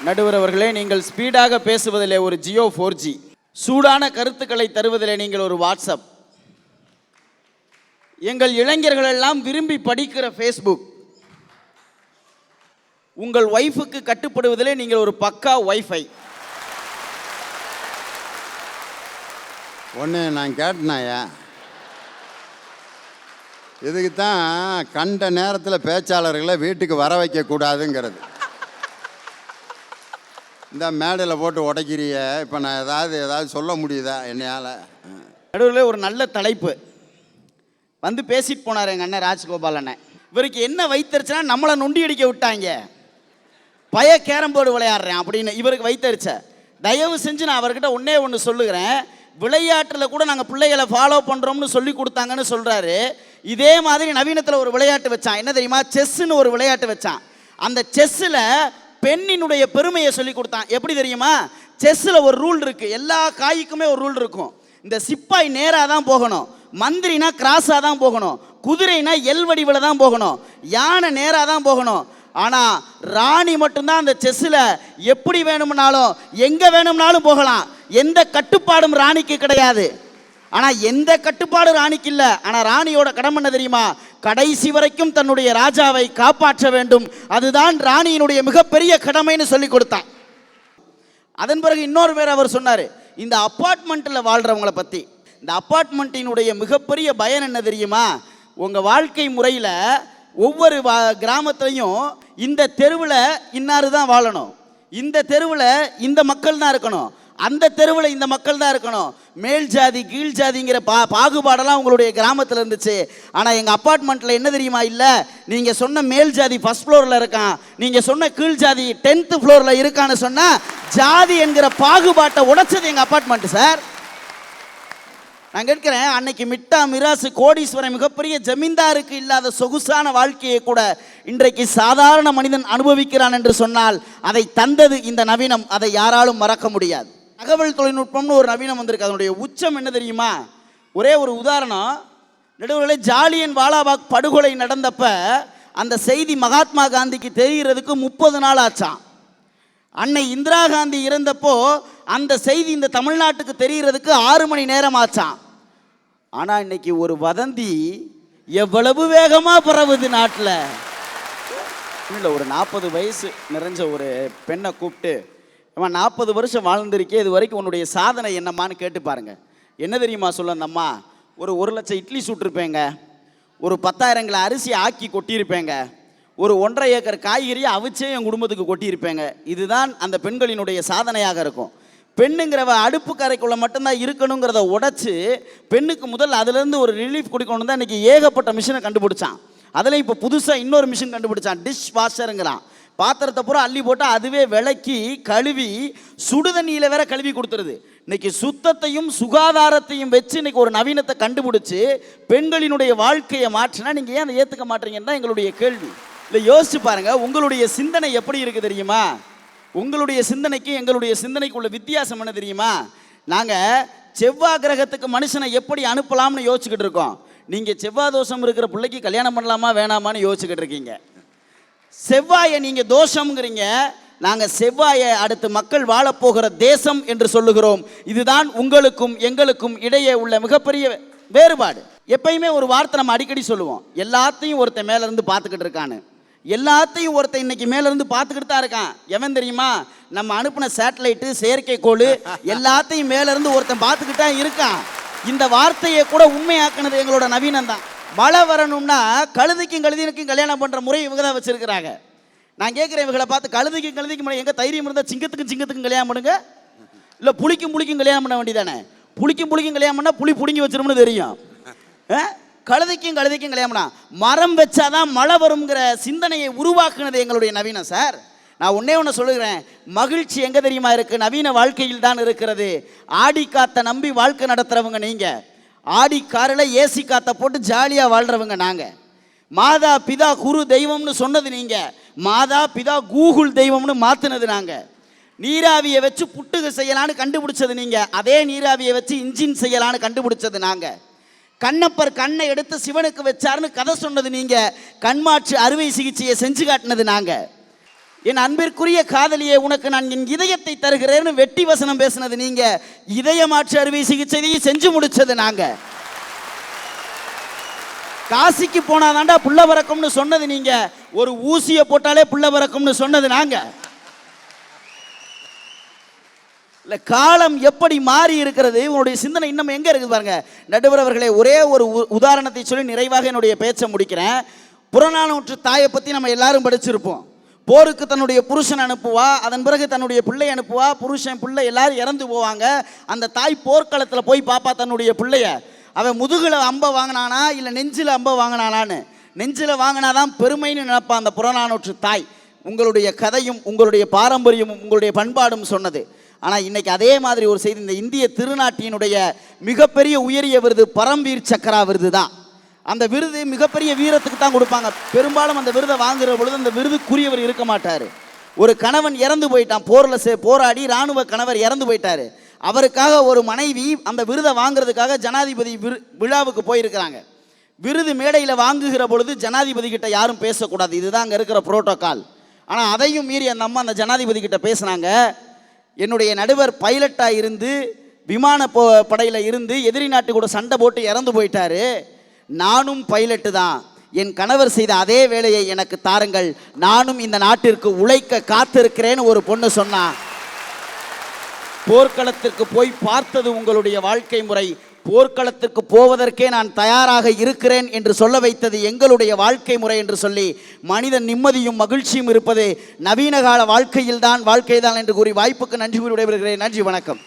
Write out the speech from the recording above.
நடுவர் அவர்களே, நீங்கள் ஸ்பீடாக பேசுவதிலே ஒரு ஜியோ 4G, சூடான கருத்துக்களை தருவதிலே நீங்கள் ஒரு வாட்ஸ்அப், எங்கள் இளைஞர்கள் எல்லாம் விரும்பி படிக்கிற ஃபேஸ்புக், உங்கள் ஒய்ஃபுக்கு கட்டுப்படுவதிலே நீங்கள் ஒரு பக்கா ஒய்ஃபை. ஒன்று நான் கேட்டேனாயா, இதுக்கு தான் கண்ட நேரத்தில் பேச்சாளர்களை வீட்டுக்கு வர வைக்கக்கூடாதுங்கிறது. இந்த மேடையில் போட்டு உடைக்கிறிய, இப்போ நான் ஏதாவது சொல்ல முடியுதா என்னையால்? நடுவில் ஒரு நல்ல தலைப்பு வந்து பேசிட்டு போனார் எங்கள் அண்ணன் ராஜ்கோபால் அண்ணன். இவருக்கு என்ன வைத்தறிச்சுனா நம்மளை நொண்டி அடிக்க விட்டாங்க, கேரம் போர்டு விளையாடுறேன் அப்படின்னு இவருக்கு வைத்தறிச்ச. தயவு செஞ்சு நான் அவர்கிட்ட ஒன்று சொல்லுகிறேன், விளையாட்டில் கூட நாங்கள் பிள்ளைகளை ஃபாலோ பண்ணுறோம்னு சொல்லி கொடுத்தாங்கன்னு சொல்கிறாரு. இதே மாதிரி நவீனத்தில் ஒரு விளையாட்டு வச்சான், என்ன தெரியுமா? செஸ்ஸுன்னு ஒரு விளையாட்டு வச்சான். அந்த செஸ்ஸில் பெண்ணினுடைய பெருமையை சொல்லி கொடுத்தான். எப்படி தெரியுமா? செஸ்ஸில் ஒரு ரூல் இருக்குது, எல்லா காய்க்குமே ஒரு ரூல் இருக்கும். இந்த சிப்பாய் நேராக தான் போகணும், மந்திரினா கிராஸாக தான் போகணும், குதிரைனா எல் வடிவில் தான் போகணும், யானை நேராக தான் போகணும். ஆனால் ராணி மட்டும்தான் அந்த செஸ்ஸில் எப்படி வேணும்னாலும் எங்கே வேணும்னாலும் போகலாம், எந்த கட்டுப்பாடும் ராணிக்கு கிடையாது. ஆனால் எந்த கட்டுப்பாடு ராணிக்கு இல்லை. ஆனால் ராணியோட கடமை என்ன தெரியுமா? கடைசி வரைக்கும் தன்னுடைய ராஜாவை காப்பாற்ற வேண்டும், அதுதான் ராணியினுடைய மிகப்பெரிய கடமைன்னு சொல்லி கொடுத்தான். அதன் பிறகு இன்னொரு பேர் அவர் சொன்னார், இந்த அப்பார்ட்மெண்ட்டில் வாழ்கிறவங்கள பற்றி. இந்த அப்பார்ட்மெண்ட்டினுடைய மிகப்பெரிய பயன் என்ன தெரியுமா? உங்கள் வாழ்க்கை முறையில் ஒவ்வொரு கிராமத்துலையும் இந்த தெருவில் இன்னாரு தான் வாழணும், இந்த தெருவில் இந்த மக்கள் தான் இருக்கணும், அந்த தெருவில் இந்த மக்கள் தான் இருக்கணும், மேல் ஜாதி கீழ் ஜாதிங்கிற பாகுபாடெல்லாம் உங்களுடைய கிராமத்தில் இருந்துச்சு. ஆனால் எங்கள் அப்பார்ட்மெண்ட்டில் என்ன தெரியுமா இல்லை? நீங்கள் சொன்ன மேல் ஜாதி ஃபர்ஸ்ட் ஃப்ளோரில் இருக்கான், நீங்கள் சொன்ன கீழ் ஜாதி 10th ஃப்ளோரில் இருக்கான்னு சொன்னால் ஜாதி என்கிற பாகுபாட்டை உடைச்சது எங்கள் அப்பார்ட்மெண்ட்டு சார். நான் கேட்கிறேன், அன்னைக்கு மிட்டா மிராசு கோடீஸ்வரன் மிகப்பெரிய ஜமீன்தாருக்கு இல்லாத சொகுசான வாழ்க்கையை கூட இன்றைக்கு சாதாரண மனிதன் அனுபவிக்கிறான் என்று சொன்னால் அதை தந்தது இந்த நவீனம், அதை யாராலும் மறக்க முடியாது. தகவல் தொழில்நுட்பம்னு ஒரு நவீனம் வந்திருக்கு, அதனுடைய உச்சம் என்ன தெரியுமா? ஒரே ஒரு உதாரணம், நடுவர்களே, ஜாலியன் வாலாபாக் படுகொலை நடந்தப்ப அந்த செய்தி மகாத்மா காந்திக்கு தெரிகிறதுக்கு 30 நாள் ஆச்சான். அன்னை இந்திரா காந்தி இறந்தப்போ அந்த செய்தி இந்த தமிழ்நாட்டுக்கு தெரிகிறதுக்கு 6 மணி நேரம் ஆச்சான். ஆனால் இன்னைக்கு ஒரு வதந்தி எவ்வளவு வேகமாக பரவுது நாட்டில். இல்லை, ஒரு 40 வயசு நிறைஞ்ச ஒரு பெண்ணை கூப்பிட்டு, அம்மா 40 வருஷம் வாழ்ந்திருக்கே, இது வரைக்கும் உன்னுடைய சாதனை என்னம்மான்னு கேட்டு பாருங்க. என்ன தெரியுமா சொல்ல அந்த அம்மா? ஒரு 1 லட்சம் இட்லி சுட்டிருப்பேங்க, ஒரு 10,000 கிலோ அரிசி ஆக்கி கொட்டியிருப்பேங்க, ஒரு 1.5 ஏக்கர் காய்கறியை அவிச்சே என் குடும்பத்துக்கு கொட்டியிருப்பேங்க. இதுதான் அந்த பெண்களினுடைய சாதனையாக இருக்கும். பெண்ணுங்கிறவ அடுப்பு கரைக்குள்ள மட்டும்தான் இருக்கணுங்கிறத உடைச்சு பெண்ணுக்கு முதல்ல அதுலேருந்து ஒரு ரிலீஃப் கொடுக்கணும் தான் இன்றைக்கி ஏகப்பட்ட மிஷினை கண்டுபிடிச்சான். அதில் இப்போ புதுசாக இன்னொரு மிஷின் கண்டுபிடிச்சான், டிஷ் வாஷருங்கிறான். பாத்திரத்தை பூரா அள்ளி போட்டால் அதுவே விளக்கி கழுவி சுடுதண்ணியில் வேற கழுவி கொடுத்துருது. இன்னைக்கு சுத்தத்தையும் சுகாதாரத்தையும் வச்சு இன்னைக்கு ஒரு நவீனத்தை கண்டுபிடிச்சி பெண்களினுடைய வாழ்க்கையை மாற்றினா நீங்கள் ஏன் அதை ஏற்றுக்க மாட்டீங்கன்னு தான் எங்களுடைய கேள்வி. இல்லை, யோசிச்சு பாருங்க, உங்களுடைய சிந்தனை எப்படி இருக்குது தெரியுமா? உங்களுடைய சிந்தனைக்கு எங்களுடைய சிந்தனைக்கு உள்ள வித்தியாசம் என்ன தெரியுமா? நாங்கள் செவ்வாய் கிரகத்துக்கு மனுஷனை எப்படி அனுப்பலாம்னு யோசிச்சுக்கிட்டு இருக்கோம். நீங்கள் செவ்வாய் தோஷம் இருக்கிற பிள்ளைக்கு கல்யாணம் பண்ணலாமா வேணாமான்னு யோசிச்சுக்கிட்டு இருக்கீங்க. செவ்வாயை நீங்கள் தோஷம்ங்கிறீங்க, நாங்கள் செவ்வாயை அடுத்து மக்கள் வாழப்போகிற தேசம் என்று சொல்லுகிறோம். இதுதான் உங்களுக்கும் எங்களுக்கும் இடையே உள்ள மிகப்பெரிய வேறுபாடு. எப்பயுமே ஒரு வார்த்தை நம்ம அடிக்கடி சொல்லுவோம், எல்லாத்தையும் ஒருத்தன் மேலேருந்து பார்த்துக்கிட்டு இருக்கான்னு. எல்லாத்தையும் ஒருத்தன் இன்னைக்கு மேலேருந்து பார்த்துக்கிட்டு தான் இருக்கான். எவன் தெரியுமா? நம்ம அனுப்பின சேட்டலைட்டு, செயற்கைக்கோள் எல்லாத்தையும் மேலேருந்து ஒருத்தன் பார்த்துக்கிட்டு தான் இருக்கான். இந்த வார்த்தையை கூட உண்மையாக்குனது எங்களோட நவீனம் தான். மழை வரணும்னா கழுதைக்கும் கழுதினுக்கும் கல்யாணம் பண்ணுற முறை இவங்க தான் வச்சுருக்கிறாங்க. நான் கேட்குறேன், இவங்களை பார்த்து கழுதைக்கும் எங்கள் தைரியம் இருந்தால் சிங்கத்துக்கும் கல்யாணம் பண்ணுங்க, இல்லை புளிக்கும் கல்யாணம் பண்ண வேண்டியதானே? புளிக்கும் கல்யாணம் பண்ணால் புளி பிடுங்கி வச்சிரும்னு தெரியும். கழுதைக்கும் கல்யாணம் பண்ணா மரம் வச்சாதான் மழை வருங்கிற சிந்தனையை உருவாக்குனது எங்களுடைய நவீனம் சார். நான் ஒன்று சொல்லுகிறேன், மகிழ்ச்சி எங்கே தெரியுமா இருக்குது? நவீன வாழ்க்கையில் தான் இருக்கிறது. ஆடி காற்றை நம்பி வாழ்க்கை நடத்துகிறவங்க நீங்கள், ஆடி காரில் ஏசி காற்றை போட்டு ஜாலியாக வாழ்கிறவங்க நாங்கள். மாதா பிதா குரு தெய்வம்னு சொன்னது நீங்கள், மாதா பிதா கூகுள் தெய்வம்னு மாற்றினது நாங்கள். நீராவியை வச்சு புட்டுக செய்யலான்னு கண்டுபிடிச்சது நீங்கள், அதே நீராவியை வச்சு இன்ஜின் செய்யலான்னு கண்டுபிடிச்சது நாங்கள். கண்ணப்பர் கண்ணை எடுத்து சிவனுக்கு வச்சாருன்னு கதை சொன்னது நீங்கள், கண்மாற்று அறுவை சிகிச்சையை செஞ்சு காட்டினது நாங்கள். என் அன்பிற்குரிய காதலியே, உனக்கு நான் என் இதயத்தை தருகிறேன்னு வெட்டி வசனம் பேசினது நீங்க, இதய மாற்று அறுவை சிகிச்சையை செஞ்சு முடிச்சது நாங்க. காசிக்கு போனாதாண்டா புள்ள பறக்கும்னு சொன்னது நீங்க, ஒரு ஊசியை போட்டாலே புள்ள பறக்கும்னு சொன்னது நாங்க. இல்லை, காலம் எப்படி மாறி இருக்கிறது, உங்களுடைய சிந்தனை இன்னும் எங்கே இருக்குது பாருங்க. நடுவர் அவர்களே, ஒரே ஒரு உதாரணத்தை சொல்லி நிறைவாக என்னுடைய பேச்சை முடிக்கிறேன். புறநானூற்று தாயை பற்றி நம்ம எல்லாரும் படிச்சிருப்போம். போருக்கு தன்னுடைய புருஷன் அனுப்புவா, அதன் பிறகு தன்னுடைய பிள்ளை அனுப்புவா, புருஷன் பிள்ளை எல்லாரும் இறந்து போவாங்க. அந்த தாய் போர்க்களத்தில் போய் பாப்பா தன்னுடைய பிள்ளைய. அவன் முதுகில் அம்பை வாங்கினானா இல்லை நெஞ்சில் அம்பை வாங்கினானான்னு. நெஞ்சில் வாங்கினாதான் பெருமைன்னு நினைப்பான் அந்த புறநானூற்று தாய். உங்களுடைய கதையும் உங்களுடைய பாரம்பரியமும் உங்களுடைய பண்பாடும் சொன்னது. ஆனால் இன்னைக்கு அதே மாதிரி ஒரு செய்தி, இந்த இந்திய திருநாட்டினுடைய மிகப்பெரிய உயரிய விருது பரம்வீர் சக்கரா விருது தான். அந்த விருது மிகப்பெரிய வீரத்துக்கு தான் கொடுப்பாங்க. பெரும்பாலும் அந்த விருதை வாங்குகிற பொழுது அந்த விருதுக்குரியவர் இருக்க மாட்டார். ஒரு கணவன் இறந்து போயிட்டான், போரில் போராடி இராணுவ கணவர் இறந்து போயிட்டார். அவருக்காக ஒரு மனைவி அந்த விருதை வாங்குறதுக்காக ஜனாதிபதி விழாவுக்கு போயிருக்கிறாங்க. விருது மேடையில் வாங்குகிற பொழுது ஜனாதிபதி கிட்ட யாரும் பேசக்கூடாது, இதுதான் அங்கே இருக்கிற புரோட்டோக்கால். ஆனால் அதையும் மீறி அந்த அம்மா அந்த ஜனாதிபதி கிட்ட பேசினாங்க. என்னுடைய நடுவர் பைலட்டாக இருந்து விமான படையில் இருந்து எதிரி நாட்டு கூட சண்டை போட்டு இறந்து போயிட்டாரு. நானும் பைலட்டு தான். என் கணவர் செய்த அதே வேலையை எனக்கு தாருங்கள், நானும் இந்த நாட்டிற்கு உழைக்க காத்திருக்கிறேன்னு ஒரு பொண்ணு சொன்னா. போர்க்களத்திற்கு போய் பார்த்தது உங்களுடைய வாழ்க்கை முறை, போர்க்களத்திற்கு போவதற்கே நான் தயாராக இருக்கிறேன் என்று சொல்ல வைத்தது எங்களுடைய வாழ்க்கை முறை என்று சொல்லி, மனிதன் நிம்மதியும் மகிழ்ச்சியும் இருப்பது நவீன கால வாழ்க்கையில்தான் என்று கூறி வாய்ப்புக்கு நன்றி கூறி விடைபெறுகிறேன். நன்றி, வணக்கம்.